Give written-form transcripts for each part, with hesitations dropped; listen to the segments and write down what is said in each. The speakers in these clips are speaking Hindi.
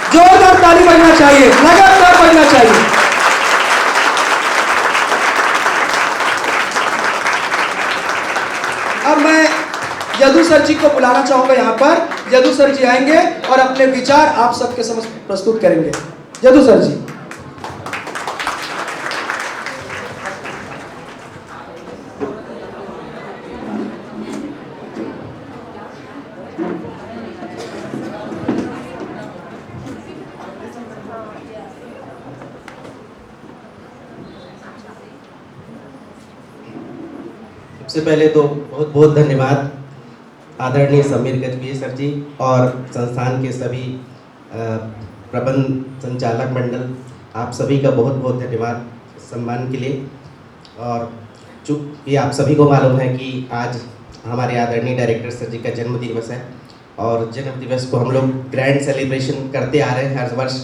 जोरदार ताली बजना चाहिए, लगातार बजना चाहिए। अब मैं यदु सर जी को बुलाना चाहूंगा यहाँ पर। यदु सर जी आएंगे और अपने विचार आप सबके समक्ष प्रस्तुत करेंगे। यदु सर जी। सबसे पहले तो बहुत बहुत धन्यवाद आदरणीय समीर गजबीये सर जी और संस्थान के सभी प्रबंध संचालक मंडल, आप सभी का बहुत बहुत धन्यवाद सम्मान के लिए। और चूँकि आप सभी को मालूम है कि आज हमारे आदरणीय डायरेक्टर सर जी का जन्म दिवस है और जन्म दिवस को हम लोग ग्रैंड सेलिब्रेशन करते आ रहे हैं हर वर्ष,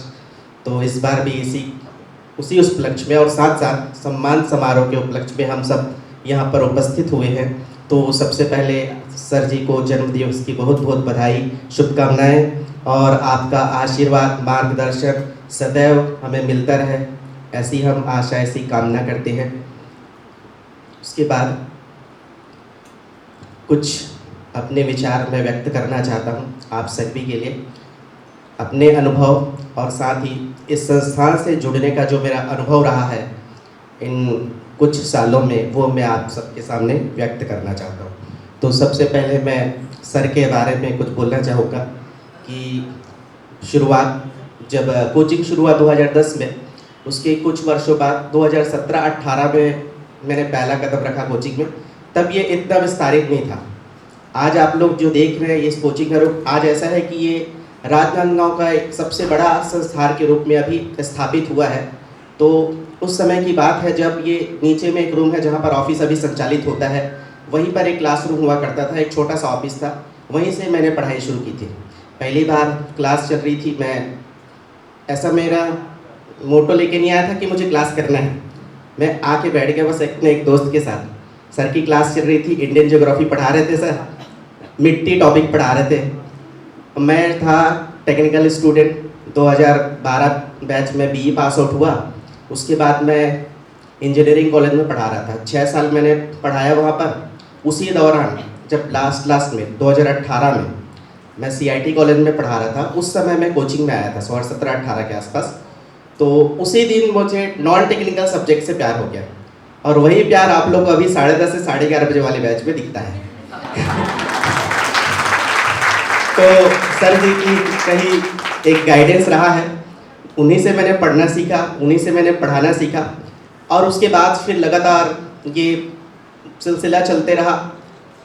तो इस बार भी उसी उपलक्ष्य में और साथ साथ सम्मान समारोह के उपलक्ष्य में हम सब यहाँ पर उपस्थित हुए हैं। तो सबसे पहले सर जी को जन्म दिवस की बहुत बहुत बधाई, शुभकामनाएं और आपका आशीर्वाद मार्गदर्शन सदैव हमें मिलता रहे, ऐसी हम आशा ऐसी कामना करते हैं। उसके बाद कुछ अपने विचार मैं व्यक्त करना चाहता हूँ आप सभी के लिए, अपने अनुभव और साथ ही इस संस्थान से जुड़ने का जो मेरा अनुभव रहा है इन कुछ सालों में, वो मैं आप सबके सामने व्यक्त करना चाहता हूँ। तो सबसे पहले मैं सर के बारे में कुछ बोलना चाहूँगा कि शुरुआत जब कोचिंग शुरू हुआ 2010 में, उसके कुछ वर्षों बाद 2017-18 में मैंने पहला कदम रखा कोचिंग में। तब ये इतना विस्तारित नहीं था। आज आप लोग जो देख रहे हैं इस कोचिंग का रूप आज ऐसा है कि ये राजनांदगांव का एक सबसे बड़ा संस्थान के रूप में अभी स्थापित हुआ है। तो उस समय की बात है जब ये नीचे में एक रूम है जहाँ पर ऑफिस अभी संचालित होता है, वहीं पर एक क्लासरूम हुआ करता था, एक छोटा सा ऑफिस था, वहीं से मैंने पढ़ाई शुरू की थी। पहली बार क्लास चल रही थी, मैं ऐसा मेरा मोटो लेके नहीं आया था कि मुझे क्लास करना है, मैं आके बैठ गया बस अपने एक दोस्त के साथ। सर की क्लास चल रही थी, इंडियन ज्योग्राफी पढ़ा रहे थे सर, मिट्टी टॉपिक पढ़ा रहे थे। मैं था टेक्निकल स्टूडेंट, 2012 बैच में BE पास आउट हुआ। उसके बाद मैं इंजीनियरिंग कॉलेज में पढ़ा रहा था, 6 साल मैंने पढ़ाया वहाँ पर। उसी दौरान जब लास्ट में 2018 में मैं CIT कॉलेज में पढ़ा रहा था, उस समय मैं कोचिंग में आया था 17-18 के आसपास। तो उसी दिन मुझे नॉन टेक्निकल सब्जेक्ट से प्यार हो गया और वही प्यार आप लोग को अभी 10:30 से 11:30 बजे वाले बैच में दिखता है। तो सर जी की कहीं एक गाइडेंस रहा है, उन्हीं से मैंने पढ़ना सीखा, उन्हीं से मैंने पढ़ाना सीखा और उसके बाद फिर लगातार ये सिलसिला चलते रहा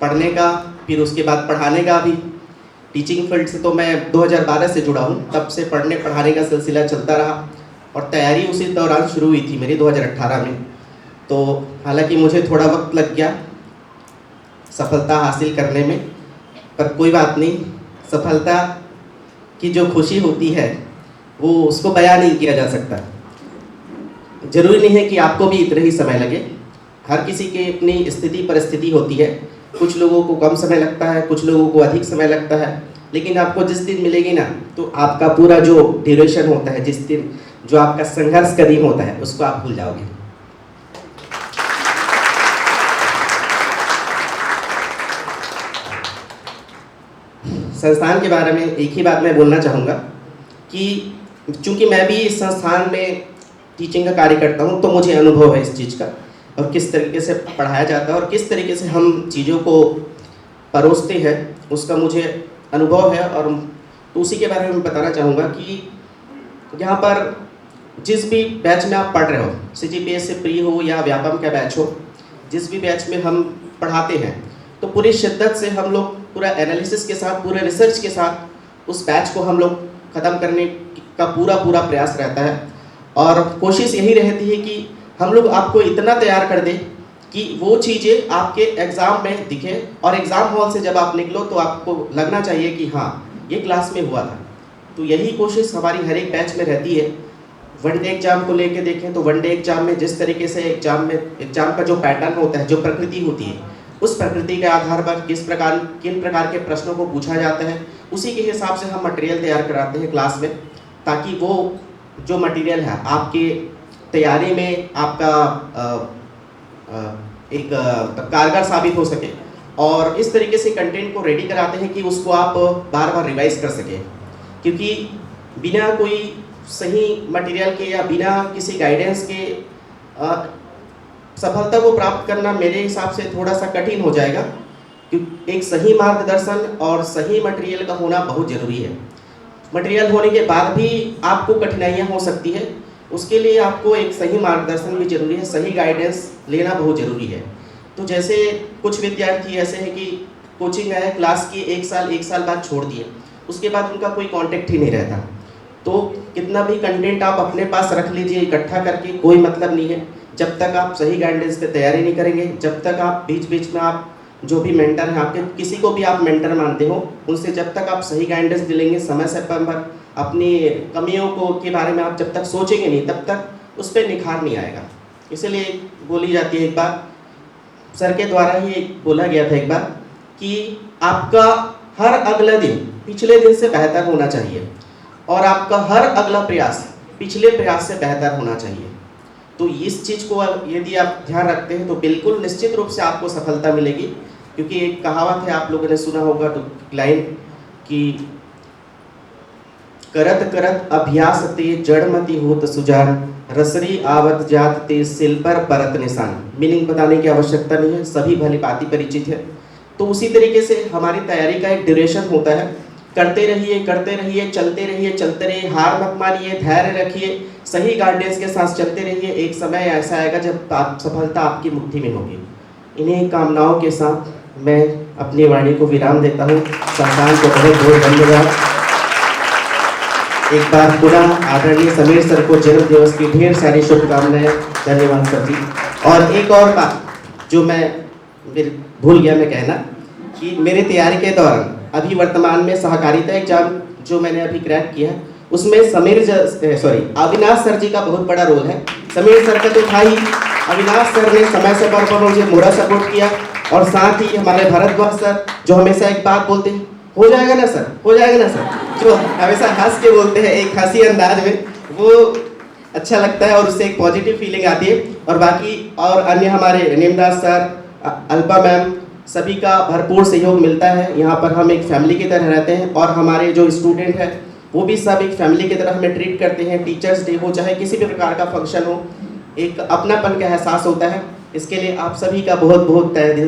पढ़ने का, फिर उसके बाद पढ़ाने का भी। टीचिंग फील्ड से तो मैं 2012 से जुड़ा हूँ, तब से पढ़ने पढ़ाने का सिलसिला चलता रहा और तैयारी उसी दौरान शुरू हुई थी मेरी 2018 में। तो हालांकि मुझे थोड़ा वक्त लग गया सफलता हासिल करने में, पर कोई बात नहीं, सफलता की जो खुशी होती है वो उसको बयां नहीं किया जा सकता। जरूरी नहीं है कि आपको भी इतना ही समय लगे, हर किसी की अपनी स्थिति परिस्थिति होती है, कुछ लोगों को कम समय लगता है, कुछ लोगों को अधिक समय लगता है, लेकिन आपको जिस दिन मिलेगी ना, तो आपका पूरा जो ड्यूरेशन होता है, जिस दिन जो आपका संघर्ष का दिन होता है, उसको आप भूल जाओगे। संस्थान के बारे में एक ही बात मैं बोलना चाहूँगा कि चूँकि मैं भी इस संस्थान में टीचिंग का कार्य करता हूँ, तो मुझे अनुभव है इस चीज़ का और किस तरीके से पढ़ाया जाता है और किस तरीके से हम चीज़ों को परोसते हैं, उसका मुझे अनुभव है। और तो उसी के बारे में बताना चाहूँगा कि यहाँ पर जिस भी बैच में आप पढ़ रहे हो, CGPS से प्री हो या व्यापम का बैच हो, जिस भी बैच में हम पढ़ाते हैं, तो पूरी शिद्दत से हम लोग पूरा एनालिसिस के साथ, पूरे रिसर्च के साथ उस बैच को हम लोग ख़त्म करने का पूरा प्रयास रहता है। और कोशिश यही रहती है कि हम लोग आपको इतना तैयार कर दें कि वो चीज़ें आपके एग्ज़ाम में दिखे और एग्ज़ाम हॉल से जब आप निकलो तो आपको लगना चाहिए कि हाँ, ये क्लास में हुआ था। तो यही कोशिश हमारी हर एक बैच में रहती है। वनडे एग्जाम को लेके देखें तो वनडे एग्जाम में जिस तरीके से एग्जाम का जो पैटर्न होता है, जो प्रकृति होती है, उस प्रकृति के आधार पर किन प्रकार के प्रश्नों को पूछा जाता है, उसी के हिसाब से हम मटेरियल तैयार कराते हैं क्लास में। ताकि वो जो मटेरियल है आपके तैयारी में आपका एक कारगर साबित हो सके, और इस तरीके से कंटेंट को रेडी कराते हैं कि उसको आप बार बार रिवाइज कर सकें। क्योंकि बिना कोई सही मटेरियल के या बिना किसी गाइडेंस के सफलता को प्राप्त करना मेरे हिसाब से थोड़ा सा कठिन हो जाएगा। क्योंकि एक सही मार्गदर्शन और सही मटेरियल का होना बहुत ज़रूरी है। मटेरियल होने के बाद भी आपको कठिनाइयाँ हो सकती है, उसके लिए आपको एक सही मार्गदर्शन भी जरूरी है, सही गाइडेंस लेना बहुत ज़रूरी है। तो जैसे कुछ विद्यार्थी ऐसे हैं कि कोचिंग आए, क्लास की एक साल बाद छोड़ दिए, उसके बाद उनका कोई कांटेक्ट ही नहीं रहता। तो कितना भी कंटेंट आप अपने पास रख लीजिए इकट्ठा करके, कोई मतलब नहीं है जब तक आप सही गाइडेंस पे तैयारी नहीं करेंगे, जब तक आप बीच बीच में आप जो भी मेंटर हैं आपके, किसी को भी आप मेंटर मानते हो, उनसे जब तक आप सही गाइडेंस दिलेंगे, समय से पर अपनी कमियों को के बारे में आप जब तक सोचेंगे नहीं, तब तक उस पर निखार नहीं आएगा। इसलिए बोली जाती है, एक बार सर के द्वारा ही बोला गया था एक बार कि आपका हर अगला दिन पिछले दिन से बेहतर होना चाहिए और आपका हर अगला प्रयास पिछले प्रयास से बेहतर होना चाहिए। तो इस चीज़ को यदि आप ध्यान रखते हैं तो बिल्कुल निश्चित रूप से आपको सफलता मिलेगी। क्योंकि एक कहावत है, आप लोगों ने सुना होगा तो लाइन कि करत करत अभ्यास ते जड़मति होत सुजान, रसरी आवत जात ते सिल पर परत निशान। मीनिंग बताने की आवश्यकता नहीं है, सभी भली भांति परिचित है। तो उसी तरीके से हमारी तैयारी का एक ड्यूरेशन होता है। करते रहिए, चलते रहिए, हार मत मानिए, धैर्य रखिए, सही गाइडेंस के साथ चलते रहिए। एक समय ऐसा आएगा जब सफलता आपकी मुट्ठी में होगी। इन्हीं कामनाओं के साथ मैं अपनी वाणी को विराम देता हूँ। संस्थान को बहुत बहुत धन्यवाद। एक बार पुनः आदरणीय समीर सर को जन्म दिवस की ढेर सारी शुभकामनाएं। धन्यवाद सर जी। और एक और बात जो मैं भूल गया मैं कहना, कि मेरी तैयारी के दौरान अभी वर्तमान में सहकारिता एग्जाम जो मैंने अभी क्रैक किया है, उसमें अविनाश सर जी का बहुत बड़ा रोल है। समीर सर का तो था ही, अविनाश सर ने समय से पर मुझे पूरा सपोर्ट किया, और साथ ही हमारे भारद्वाज सर जो हमेशा एक बात बोलते हैं, हो जाएगा ना सर, हो जाएगा ना सर, जो हमेशा हंस के बोलते हैं एक हंसी अंदाज में, वो अच्छा लगता है और उससे एक पॉजिटिव फीलिंग आती है। और बाकी और अन्य हमारे नीमदास सर, अल्पा मैम, सभी का भरपूर सहयोग मिलता है। यहाँ पर हम एक फैमिली की तरह रहते हैं, और हमारे जो स्टूडेंट हैं वो भी सब एक फैमिली की तरह हमें ट्रीट करते हैं। टीचर्स डे हो, चाहे किसी भी प्रकार का फंक्शन हो, एक अपनापन का एहसास होता है। इसके लिए आप सभी का बहुत बहुत तहे दिल